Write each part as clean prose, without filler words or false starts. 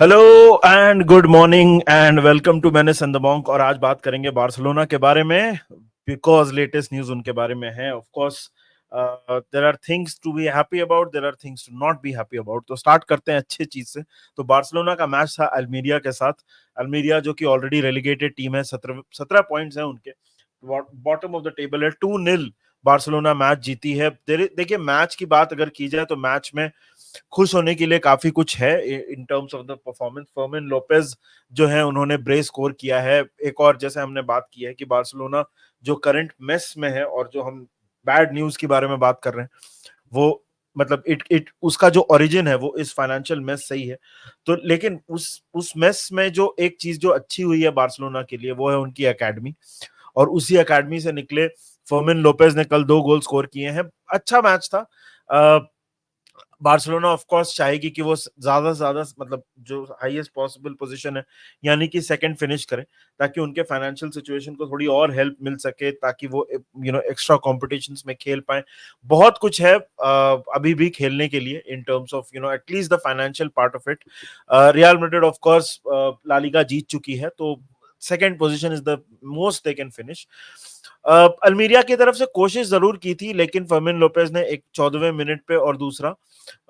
Hello and good morning and welcome to Menace and the Monk. और आज बात करेंगे बार्सिलोना के बारे में, बिकॉज लेटेस्ट न्यूज उनके बारे में है। Of course there are things to be happy about, there are things to not be happy about. तो स्टार्ट करते हैं अच्छी चीज से। तो बार्सिलोना का मैच था अल्मीरिया के साथ। अल्मीरिया जो कि ऑलरेडी रेलिगेटेड टीम है, 17 पॉइंट्स हैं उनके, बॉटम ऑफ द टेबल है। 2-0 बार्सिलोना मैच जीती है। देखिए, मैच की बात अगर की जाए तो मैच में खुश होने के लिए काफी कुछ है इन terms of the performance. Fermin Lopez जो है, उन्होंने ब्रेस स्कोर किया है। एक और जैसे हमने बात की है कि बार्सिलोना जो करंट मेस में है, और जो हम बैड न्यूज के बारे में बात कर रहे हैं, वो मतलब इट इट उसका जो ओरिजिन है वो इस फाइनेंशियल मेस सही है। तो लेकिन उस मेस में जो एक चीज जो अच्छी हुई है बार्सिलोना के लिए, वो है उनकी एकेडमी। और उसी एकेडमी से निकले फर्मिन लोपेज ने कल 2 गोल स्कोर किए हैं। अच्छा मैच था। बार्सिलोना ऑफ कोर्स चाहेगी कि वो ज्यादा से ज्यादा, मतलब जो हाईएस्ट पॉसिबल पोजीशन है, यानी कि सेकंड फिनिश करें, ताकि उनके फाइनेंशियल सिचुएशन को थोड़ी और हेल्प मिल सके, ताकि वो एक्स्ट्रा कॉम्पिटिशंस में खेल पाए। बहुत कुछ है अभी भी खेलने के लिए in terms of at least the financial part of it. Real Madrid of course La Liga जीत चुकी है, तो second position is the most they can finish. Almeria की तरफ से कोशिश जरूर की थी, लेकिन फर्मिन लोपेज ने एक 14वें मिनट पे और दूसरा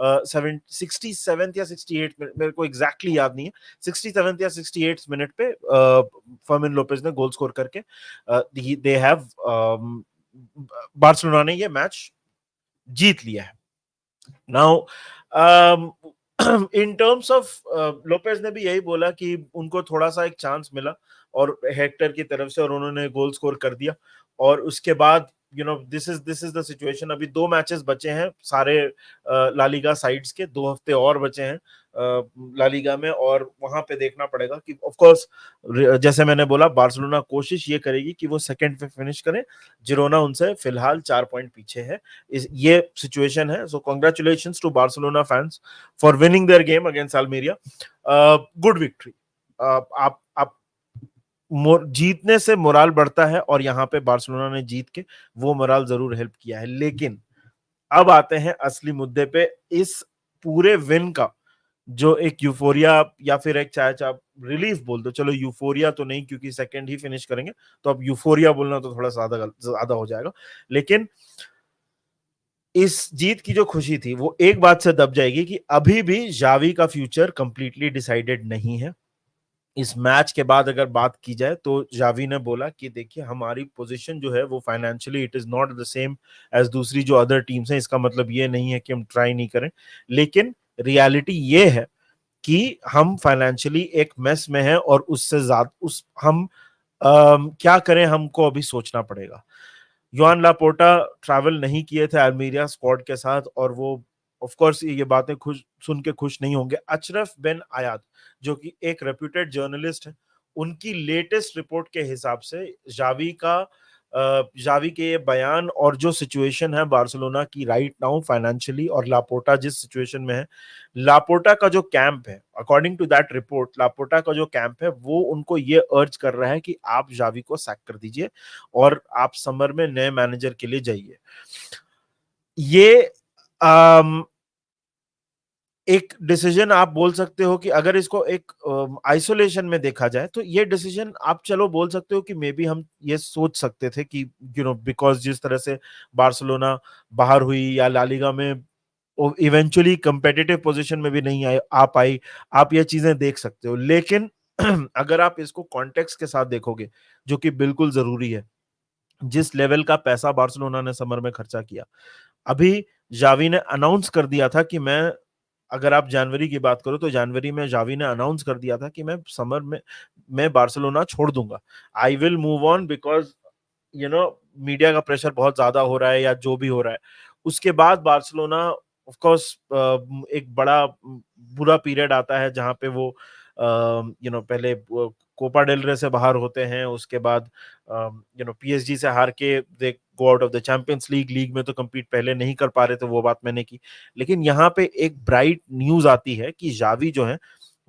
67 या 68 मिनट, मेरे को एग्जैक्टली याद नहीं है, 67 या 68 मिनट पे फर्मिन लोपेज ने गोल स्कोर करके दे हैव बार्सिलोना ने ये मैच जीत लिया है। Now in terms of Lopez ने भी यही बोला कि उनको थोड़ा सा एक चांस मिला और हेक्टर की तरफ से, और उन्होंने गोल स्कोर कर दिया। और उसके बाद दिस इज द सिचुएशन। अभी 2 मैचेस बचे हैं सारे लालीगा साइड्स के, 2 हफ्ते और बचे हैं लालीगा में, और वहां पे देखना पड़ेगा कि ऑफ कोर्स, जैसे मैंने बोला, बार्सिलोना कोशिश ये करेगी कि वो सेकंड पे फिनिश करे। जिरोना उनसे फिलहाल 4 पॉइंट पीछे है। ये सिचुएशन है। So congratulations to Barcelona fans for winning their game against Almeria. Good victory. आप जीतने से मोराल बढ़ता है, और यहाँ पे बार्सिलोना ने जीत के वो मोराल जरूर हेल्प किया है। लेकिन अब आते हैं असली मुद्दे पे। इस पूरे विन का जो एक यूफोरिया, या फिर एक चाहे आप रिलीफ बोल दो, चलो यूफोरिया तो नहीं क्योंकि सेकंड ही फिनिश करेंगे, तो अब यूफोरिया बोलना तो थोड़ा ज्यादा ज्यादा हो जाएगा। लेकिन इस जीत की जो खुशी थी वो एक बात से दब जाएगी कि अभी भी जावी का फ्यूचर कंप्लीटली डिसाइडेड नहीं है। इस मैच के बाद अगर बात की जाए तो जावी ने बोला कि देखिए, हमारी पोजीशन जो है वो financially it is not the same as दूसरी जो अदर टीम्स हैं। इसका मतलब ये नहीं है कि हम ट्राई नहीं करें, लेकिन रियलिटी ये है कि हम फाइनेंशियली एक मेस में हैं, और उससे ज्यादा उस हम क्या करें, हमको अभी सोचना पड़ेगा। योहान लापोर्टा ट्रैवल नहीं किए थे अल्मीरिया स्क्वाड के साथ, और वो ऑफ कोर्स ये बातें खुश सुन के खुश नहीं होंगे। अशरफ बिन आयाद, जो कि एक रेप्यूटेड जर्नलिस्ट है, उनकी लेटेस्ट रिपोर्ट के हिसाब से जावी के ये बयान और जो सिचुएशन है बार्सिलोना की राइट नाउ फाइनेंशियली, और लापोर्टा जिस सिचुएशन में है, लापोर्टा का जो कैंप है, according to that report, Laporta का जो कैंप है वो उनको ये अर्ज कर रहा है कि आप जावी को सैक कर दीजिए और आप समर में नए मैनेजर के लिए जाइए। ये आम, एक डिसीजन आप बोल सकते हो कि अगर इसको एक आइसोलेशन में देखा जाए तो ये डिसीजन आप चलो बोल सकते हो कि मे बी हम ये सोच सकते थे कि बिकॉज जिस तरह से बार्सिलोना बाहर हुई, या लालिगा में इवेंचुअली कंपेटिटिव पोजीशन में भी नहीं आ पाई, आप ये चीजें देख सकते हो। लेकिन अगर आप इसको कॉन्टेक्स्ट के साथ देखोगे, जो कि बिल्कुल जरूरी है, जिस लेवल का पैसा बार्सिलोना ने समर में खर्चा किया, अभी जावी ने अनाउंस कर दिया था कि मैं, अगर आप जनवरी की बात करो तो जनवरी में जावी ने अनाउंस कर दिया था कि मैं समर में मैं बार्सिलोना छोड़ दूंगा, I will move on, because media का प्रेशर बहुत ज्यादा हो रहा है या जो भी हो रहा है। उसके बाद बार्सिलोना ऑफ कोर्स एक बड़ा बुरा पीरियड आता है जहां पे वो पहले कोपा डेल रे से बाहर होते हैं, उसके बाद पीएसजी से हार के they go out of the Champions League. League में तो compete पहले नहीं कर पा रहे थे, वो बात मैंने की। लेकिन यहाँ पे एक ब्राइट न्यूज आती है कि जावी जो है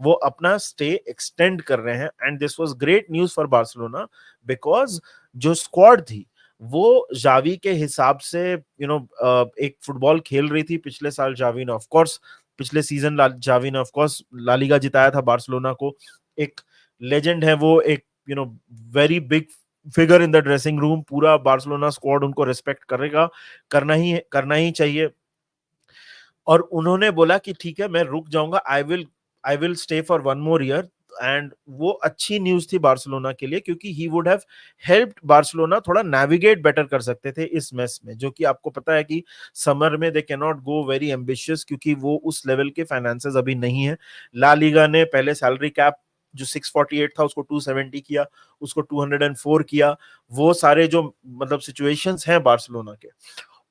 वो अपना स्टे एक्सटेंड कर रहे हैं, and this was great news for Barcelona, because जो स्क्वाड थी वो जावी के हिसाब से एक फुटबॉल खेल रही थी पिछले साल जावी ने। ऑफ कोर्स पिछले सीजन जावी ने ऑफ कोर्स ला लीगा जिताया था बार्सिलोना को, एक लेजेंड है वो, एक very big figure in the dressing room, पूरा बार्सिलोना स्क्वाड उनको रिस्पेक्ट करेगा, करना ही चाहिए। और उन्होंने बोला कि ठीक है मैं रुक जाऊंगा, I will stay for one more year. And वो अच्छी न्यूज थी बार्सिलोना के लिए, क्योंकि he would have helped Barcelona थोड़ा नेविगेट बेटर कर सकते थे इस मैच में, जो कि आपको पता है कि समर में they can not go very ambitious, क्योंकि वो उस लेवल के फाइनेंसेस अभी नहीं है। ला लीगा ने पहले सैलरी कैप जो 648 था उसको 270 किया, उसको 204 किया। वो सारे जो मतलब सिचुएशंस हैं बार्सिलोना के,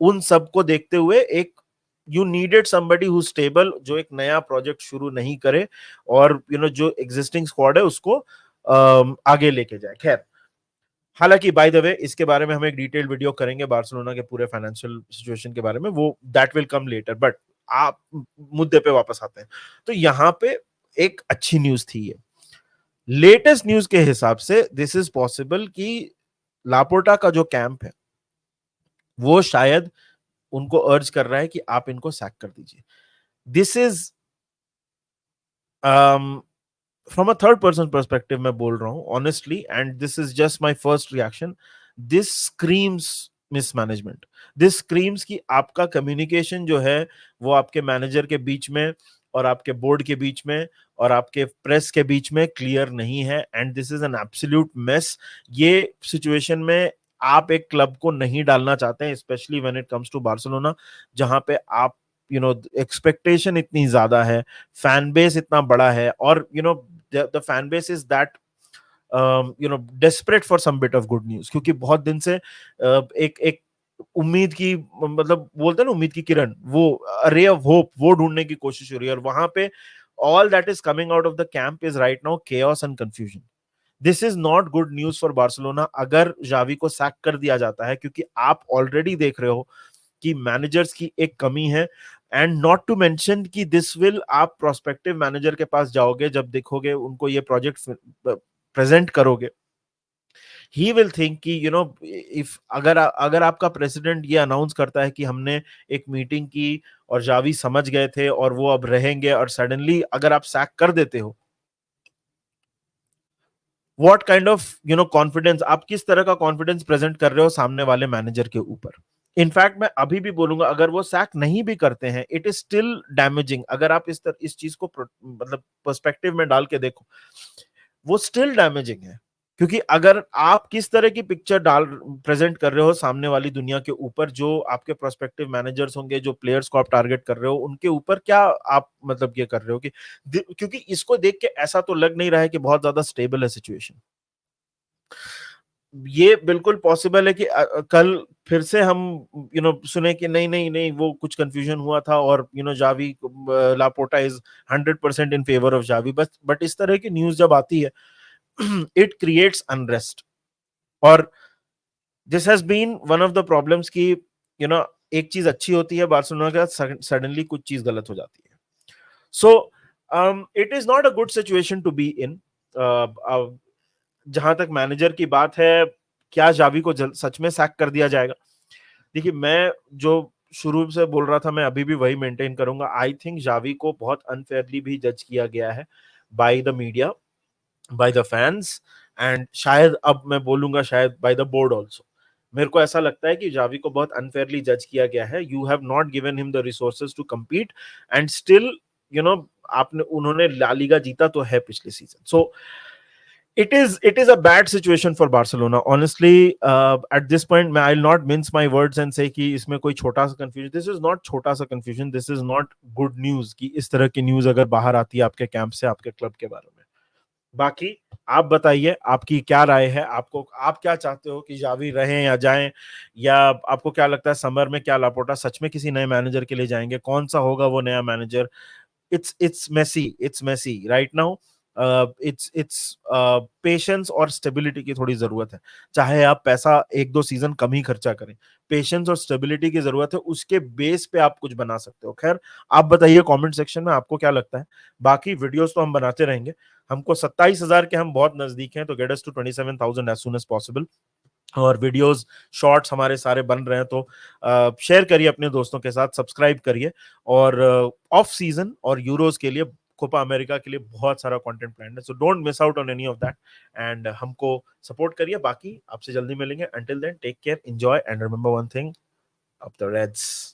उन सबको देखते हुए एक you needed somebody who stable, जो एक नया प्रोजेक्ट शुरू नहीं करे और जो एग्जिस्टिंग स्क्वाड है उसको आगे लेके जाए। खैर, हालांकि बाय द वे इसके बारे में हम एक डिटेल्ड वीडियो करेंगे बार्सिलोना के पूरे फाइनेंशियल सिचुएशन के बारे में, वो that will come later. But आप मुद्दे पे वापस आते हैं, तो यहां पे एक अच्छी न्यूज थी ये। लेटेस्ट न्यूज के हिसाब से दिस इज पॉसिबल कि लापोर्टा का जो कैंप है वो शायद उनको अर्ज कर रहा है कि आप इनको सैक कर दीजिए। This is from a third person perspective मैं बोल रहा हूं honestly, and this is just my first reaction. This screams mismanagement, this screams कि आपका कम्युनिकेशन जो है वो आपके मैनेजर के बीच में और आपके बोर्ड के बीच में और आपके प्रेस के बीच में क्लियर नहीं है, and this is an absolute mess. ये सिचुएशन में आप एक क्लब को नहीं डालना चाहते हैं, specially when it comes to Barcelona, जहां पे आप एक्सपेक्टेशन इतनी ज्यादा है, फैन बेस इतना बड़ा है, और the fan base is that desperate for some bit of good news, क्योंकि बहुत दिन से एक एक उम्मीद की, मतलब बोलते हैं ना उम्मीद की किरण, वो रे ऑफ होप, वो ढूंढने की कोशिश हो रही है। और वहां पे all that is coming out of the camp is right now chaos and confusion. This is not good news for Barcelona अगर जावी को सैक कर दिया जाता है, क्योंकि आप ऑलरेडी देख रहे हो कि मैनेजर्स की एक कमी है। एंड नॉट टू मेंशन कि दिस विल, आप प्रोस्पेक्टिव मैनेजर के पास जाओगे, जब देखोगे उनको ये प्रोजेक्ट प्रेजेंट करोगे, ही विल थिंक कि इफ अगर आपका प्रेसिडेंट ये अनाउंस करता है कि हमने एक मीटिंग की और जावी समझ गए थे और वो अब रहेंगे, और सडनली अगर आप सैक कर देते हो, व्हाट काइंड ऑफ कॉन्फिडेंस, आप किस तरह का कॉन्फिडेंस प्रेजेंट कर रहे हो सामने वाले मैनेजर के ऊपर। इनफैक्ट मैं अभी भी बोलूंगा, अगर वो सैक नहीं भी करते हैं, इट इज स्टिल डैमेजिंग। अगर आप इस चीज को मतलब पर्सपेक्टिव में डाल के देखो, वो स्टिल डैमेजिंग है। क्योंकि अगर आप किस तरह की पिक्चर डाल प्रेजेंट कर रहे हो सामने वाली दुनिया के ऊपर, जो आपके प्रोस्पेक्टिव मैनेजर्स होंगे, जो प्लेयर्स को आप टारगेट कर रहे हो, उनके ऊपर क्या आप मतलब ये कर रहे हो कि क्योंकि इसको देख के ऐसा तो लग नहीं रहा है कि बहुत ज्यादा स्टेबल है सिचुएशन। ये बिल्कुल पॉसिबल है कि कल फिर से हम सुने कि नहीं नहीं नहीं वो कुछ कंफ्यूजन हुआ था और Xavi, Laporta is 100% in favour of Xavi. But इस तरह की न्यूज जब आती है, इट क्रिएट्स अनरेस्ट। और this has been one of the problems की एक चीज अच्छी होती है बार्सिलोना का, सडनली कुछ चीज गलत हो जाती है। So it is not a good situation to be in. जहां तक मैनेजर की बात है, क्या जावी को सच में सैक कर दिया जाएगा? देखिए, मैं जो शुरू से बोल रहा था, मैं अभी भी वही मेंटेन करूंगा। आई थिंक जावी को बहुत अनफेयरली भी जज किया गया है by the media, by the fans, and शायद अब मैं बोलूंगा शायद बाय द बोर्ड ऑल्सो। मेरे को ऐसा लगता है कि जावी को बहुत अनफेयरली जज किया गया है। You have not given him the resources to compete, and still आपने उन्होंने ला लीगा जीता तो है पिछले सीजन। सो it is a bad situation for Barcelona honestly. At this point I'll not mince my words and say कि इसमें कोई छोटा सा confusion, this is not छोटा सा confusion, this is not good news कि इस तरह की न्यूज अगर बाहर आती है आपके कैंप से, आपके क्लब के बारे में। बाकी आप बताइए आपकी क्या राय है, आप क्या चाहते हो कि जावी रहें या जाएं, या आपको क्या लगता है समर में क्या लापोर्टा सच में किसी नए मैनेजर के लिए जाएंगे? कौन सा होगा वो नया manager? it's messy right now. It's patience और स्टेबिलिटी की थोड़ी जरूरत है। चाहे आप पैसा एक दो सीजन कम ही खर्चा करें, पेशेंस और स्टेबिलिटी की जरूरत है, उसके बेस पे आप कुछ बना सकते हो। खैर, आप बताइए कमेंट सेक्शन में आपको क्या लगता है। बाकी वीडियोस तो हम बनाते रहेंगे। हमको 27,000 के हम बहुत नजदीक हैं, तो get us to 27,000 as soon as possible. और वीडियोस शॉर्ट्स हमारे सारे बन रहे हैं, तो शेयर करिए अपने दोस्तों के साथ, सब्सक्राइब करिए। और ऑफ सीजन और यूरोज के लिए, कोपा अमेरिका के लिए बहुत सारा कंटेंट प्लान है, so don't miss out on any of that. And हमको सपोर्ट करिए। बाकी आपसे जल्दी मिलेंगे। Until then take care, enjoy and remember one thing, up the Reds.